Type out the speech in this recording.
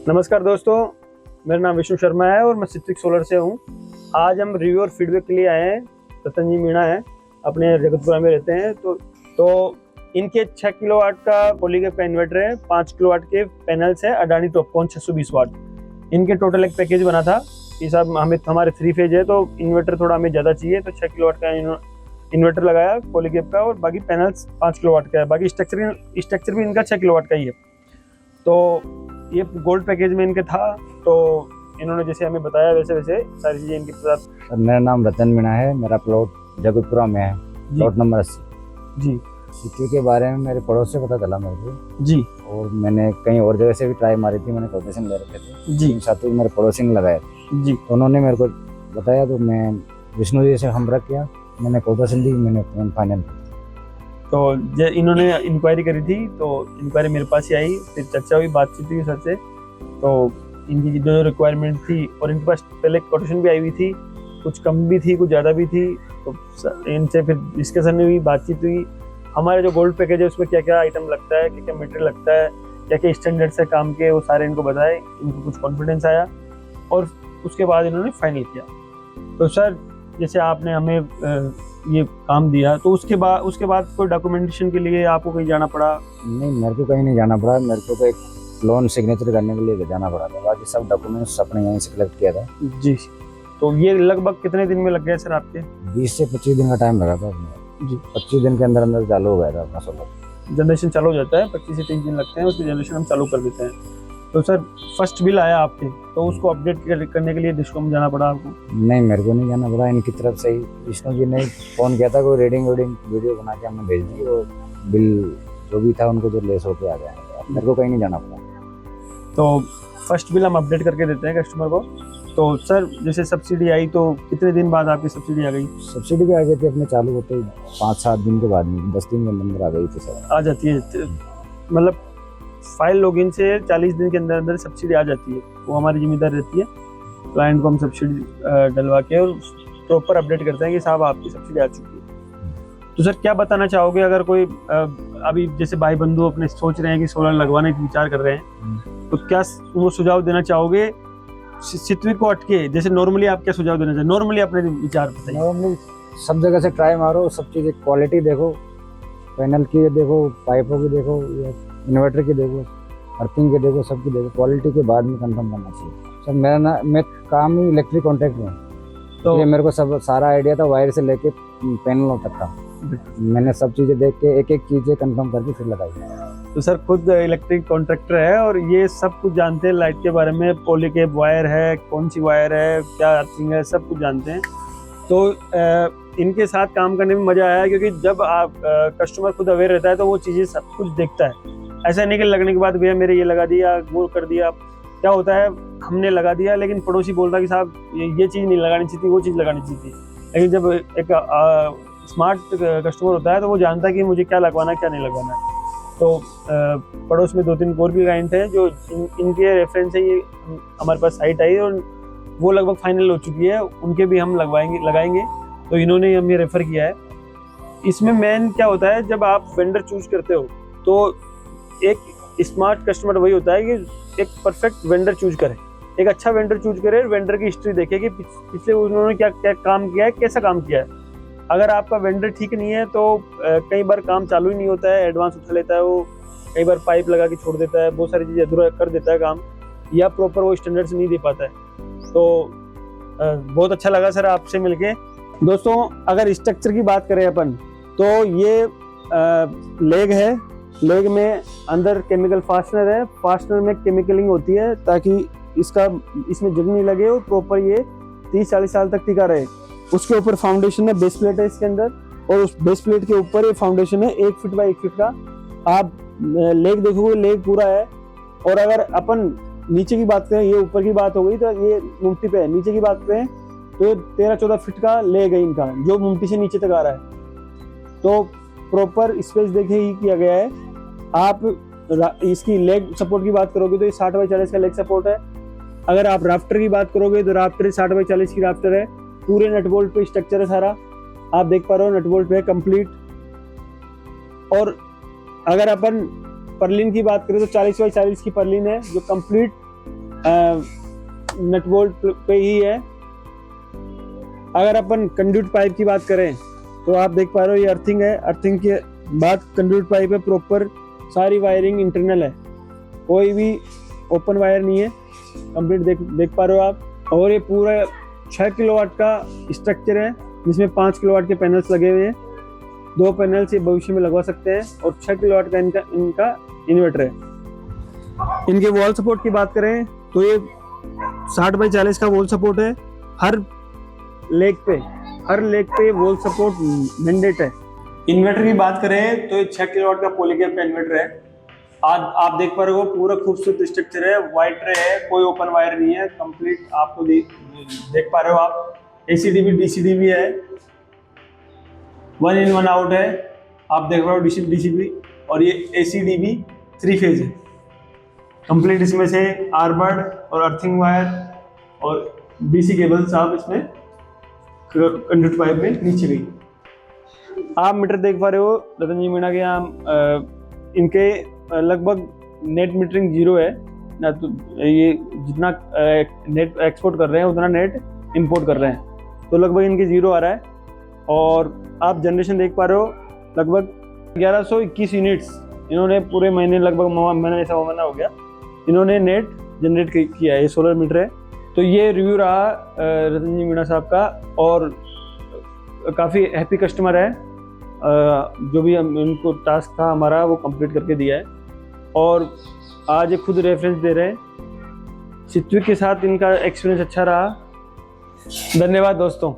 नमस्कार दोस्तों, मेरा नाम विष्णु शर्मा है और मैं सिट्रिक सोलर से हूँ। आज हम रिव्यू और फीडबैक के लिए आए हैं। रतन जी मीणा है, अपने जगतपुरा में रहते हैं। तो इनके 6 किलोवाट का पॉलीगैप का इन्वर्टर है, 5 किलोवाट के पैनल्स है, अडानी टॉपकॉन 620 वाट। इनके टोटल एक पैकेज बना था कि साहब हमारे 3 फेज है तो इन्वर्टर थोड़ा हमें ज़्यादा चाहिए, तो 6 किलोवाट का इन्वर्टर लगाया पॉलीगैप का, और बाकी पैनल्स 5 किलोवाट का है। बाकी स्ट्रक्चर भी इनका 6 किलोवाट का ही है। तो ये गोल्ड पैकेज में इनके था, तो इन्होंने जैसे हमें बताया वैसे वैसे सारी चीज़ें इनके साथ। मेरा नाम रतन मीणा है, मेरा प्लॉट जगतपुरा में है, प्लॉट नंबर 80 जी। सिटी के बारे में मेरे पड़ोस से पता चला मेरे को जी। और मैंने कहीं और जगह से भी ट्राई मारी थी, मैंने कोटेशन ले रखे थे जी। साथ ही मेरे पड़ोसी ने लगाए थे जी। तो उन्होंने मेरे को बताया, तो मैं विष्णु जी से संपर्क किया, मैंने कोटेशन दी, मैंने फाइनल। तो इन्होंने इंक्वायरी करी थी, तो इंक्वायरी मेरे पास ही आई, फिर चर्चा हुई, बातचीत हुई सर से। तो इनकी जो रिक्वायरमेंट थी, और इनके पास पहले कोटेशन भी आई हुई थी, कुछ कम भी थी कुछ ज़्यादा भी थी, तो इनसे फिर डिस्कशन हुई, बातचीत हुई। हमारे जो गोल्ड पैकेज है उसमें क्या क्या आइटम लगता है, क्या क्या मटेरियल लगता है, क्या क्या स्टैंडर्ड से काम के, वो सारे इनको बताए। इनको कुछ कॉन्फिडेंस आया और उसके बाद इन्होंने फाइनल किया। तो सर जैसे आपने हमें ये काम दिया, तो उसके बाद कोई डॉक्यूमेंटेशन के लिए आपको कहीं जाना पड़ा? नहीं, मेरे को कहीं नहीं जाना पड़ा, मेरे को तो एक लोन सिग्नेचर करने के लिए जाना पड़ा था, बाकी सब डॉक्यूमेंट्स अपने यहीं से कलेक्ट किया था। जी। तो ये लगभग कितने दिन में लग गया सर आपके? 20 से 25 दिन का टाइम लगा था जी। 25 दिन के अंदर अंदर चालू हो गया था अपना सोलर। जनरेशन चालू हो जाता है, 25 से 30 दिन लगते हैं, उसकी जनरेशन हम चालू कर देते हैं। तो सर फर्स्ट बिल आया आपके, तो उसको अपडेट करने के लिए डिस्कॉम जाना पड़ा आपको? नहीं, मेरे को नहीं जाना पड़ा, इनकी तरफ से ही विष्णु जी ने फ़ोन किया था, कोई रीडिंग वीडियो बना के हमने भेज दी, वो बिल जो भी था उनको तो लेस होके आ गया, मेरे को कहीं नहीं जाना पड़ा। तो फर्स्ट बिल हम अपडेट करके देते हैं कस्टमर को। तो सर जैसे सब्सिडी आई, तो कितने दिन बाद आपकी सब्सिडी आ गई? सब्सिडी भी आ गई थी अपने चालू होते 5-7 दिन के बाद में, 10 दिन के अंदर आ गई थी सर। आ जाती है, मतलब फाइल लॉगिन से 40 दिन के अंदर अंदर सब्सिडी आ जाती है। वो हमारी जिम्मेदारी रहती है, क्लाइंट को हम सब्सिडी डलवा के और प्रॉपर अपडेट करते हैं कि साहब आपकी सब्सिडी आ चुकी है। तो सर क्या बताना चाहोगे, अगर कोई अभी जैसे भाई बंधु अपने सोच रहे हैं कि सोलर लगवाने की विचार कर रहे हैं, तो क्या वो सुझाव देना चाहोगे सिट्रिक को हटके? जैसे नॉर्मली आप क्या सुझाव देना चाहिए, नॉर्मली अपने विचार बताइए। नॉर्मली सब जगह से ट्राई मारो, सब चीज़ें क्वालिटी देखो, पैनल की देखो, पाइपों की देखो, इन्वर्टर की देखो, अर्थिंग के देखो, सबकी देखो, क्वालिटी के बाद में कंफर्म करना चाहिए। सर मैं काम ही इलेक्ट्रिक कॉन्ट्रैक्टर हूँ, तो मेरे को सब सारा आइडिया था, वायर से लेके पैनल तक का। मैंने सब चीज़ें देख के एक एक चीज़ें कंफर्म करके फिर लगाई। तो सर खुद इलेक्ट्रिक कॉन्ट्रैक्टर है और ये सब कुछ जानते हैं लाइट के बारे में, पॉलीकैप वायर है, कौन सी वायर है, क्या अर्थिंग है, सब कुछ जानते हैं। तो इनके साथ काम करने में मज़ा आया, क्योंकि जब आप कस्टमर खुद अवेयर रहता है तो वो चीज़ें सब कुछ देखता है। ऐसा नहीं कि लगने के बाद भैया मेरे ये लगा दिया, वो कर दिया। क्या होता है, हमने लगा दिया लेकिन पड़ोसी बोल रहा कि साहब ये चीज़ नहीं लगानी चाहिए थी, वो चीज़ लगानी चाहिए थी। लेकिन जब एक स्मार्ट कस्टमर होता है तो वो जानता है कि मुझे क्या लगवाना है क्या नहीं लगवाना है। तो पड़ोस में 2-3 और भी क्लाइंट हैं जो इनके रेफरेंस से ये हमारे पास साइट आई और वो लगभग फाइनल हो चुकी है, उनके भी हम लगाएंगे। तो इन्होंने हमें रेफ़र किया है। इसमें मेन क्या होता है, जब आप वेंडर चूज करते हो तो एक स्मार्ट कस्टमर वही होता है कि एक परफेक्ट वेंडर चूज करे, एक अच्छा वेंडर चूज करे, वेंडर की हिस्ट्री देखे कि पिछले उन्होंने क्या क्या काम किया है, कैसा काम किया है। अगर आपका वेंडर ठीक नहीं है तो कई बार काम चालू ही नहीं होता है, एडवांस उठा लेता है वो, कई बार पाइप लगा के छोड़ देता है, बहुत सारी चीज़ें अधूरा कर देता है काम, या प्रॉपर वो स्टैंडर्ड से नहीं दे पाता है। तो बहुत अच्छा लगा सर आपसे मिलके। दोस्तों अगर स्ट्रक्चर की बात करें अपन, तो ये लेग है, लेग में अंदर केमिकल फास्टनर है, फास्टनर में केमिकलिंग होती है ताकि इसमें जंग नहीं लगे और प्रॉपर ये 30-40 साल तक टिका रहे। उसके ऊपर फाउंडेशन है, बेस प्लेट है इसके अंदर, और उस बेस प्लेट के ऊपर ये फाउंडेशन है 1 फीट बाय 1 फीट का। आप लेग देखोगे, लेग पूरा है। और अगर अपन नीचे की बात करें, ये ऊपर की बात हो गई, तो ये मुमटी पे है। नीचे की बात करें तो ये 13-14 फीट का लेग है इनका, जो मुमटी से नीचे तक आ रहा है। तो प्रॉपर स्पेस देखे ही किया गया है। आप इसकी लेग सपोर्ट की बात करोगे तो ये 60 बाई 40 का लेग सपोर्ट है। अगर आप राफ्टर की बात करोगे तो राफ्टर 60 बाई 40 की राफ्टर है, पूरे नट बोल्ट पे स्ट्रक्चर है सारा, आप देख पा रहे हो, नट बोल्ट पे है कंप्लीट। और अगर अपन पर्लिन की बात करें तो 40 बाई 40 की पर्लिन है, जो कंप्लीट नट बोल्ट पे ही है। अगर अपन कंड्यूट पाइप की बात करें तो आप देख पा रहे हो ये अर्थिंग है, अर्थिंग के बाद कंड्यूट पाइप है, प्रॉपर सारी वायरिंग इंटरनल है, कोई भी ओपन वायर नहीं है, कंप्लीट देख पा रहे हो आप। और ये पूरा 6 किलोवाट का स्ट्रक्चर है जिसमें 5 किलोवाट के पैनल्स लगे हुए हैं, 2 पैनल्स ये भविष्य में लगवा सकते हैं और 6 किलोवाट का इनका इन्वर्टर है। इनके वॉल सपोर्ट की बात करें तो ये 60 बाई 40 का वॉल सपोर्ट है, हर लेग पे वॉल सपोर्ट मैंडेट है। इन्वर्टर की बात करें तो ये 6 किलोवाट का पॉलीकैब का इन्वर्टर है। आज आप देख पा रहे हो पूरा खूबसूरत स्ट्रक्चर है, वाइट ट्रे है, कोई ओपन वायर नहीं है, कंप्लीट आपको देख पा रहे हो आप। ACDB DCDB है, 1 in 1 आउट है, आप देख रहे हो DCDB, और ये ACDB 3 फेज है कंप्लीट। इसमें से आरबर्ड और अर्थिंग वायर और DC केबल्स आप इसमें कंडक्ट पाइप में नीचे गई। आप मीटर देख पा रहे हो रतन जी मीणा के यहाँ इनके लगभग नेट मीटरिंग 0 है ना, तो ये जितना नेट एक्सपोर्ट कर रहे हैं उतना नेट इंपोर्ट कर रहे हैं, तो लगभग इनके 0 आ रहा है। और आप जनरेशन देख पा रहे हो लगभग 1121 यूनिट्स इन्होंने पूरे महीने, लगभग महीना हो गया इन्होंने नेट जनरेट किया है। ये सोलर मीटर है। तो ये रिव्यू रहा रतन जी मीणा साहब का, और काफ़ी हैप्पी कस्टमर है। जो भी इनको टास्क था हमारा वो कंप्लीट करके दिया है, और आज ये खुद रेफरेंस दे रहे हैं। सित्विक के साथ इनका एक्सपीरियंस अच्छा रहा। धन्यवाद दोस्तों।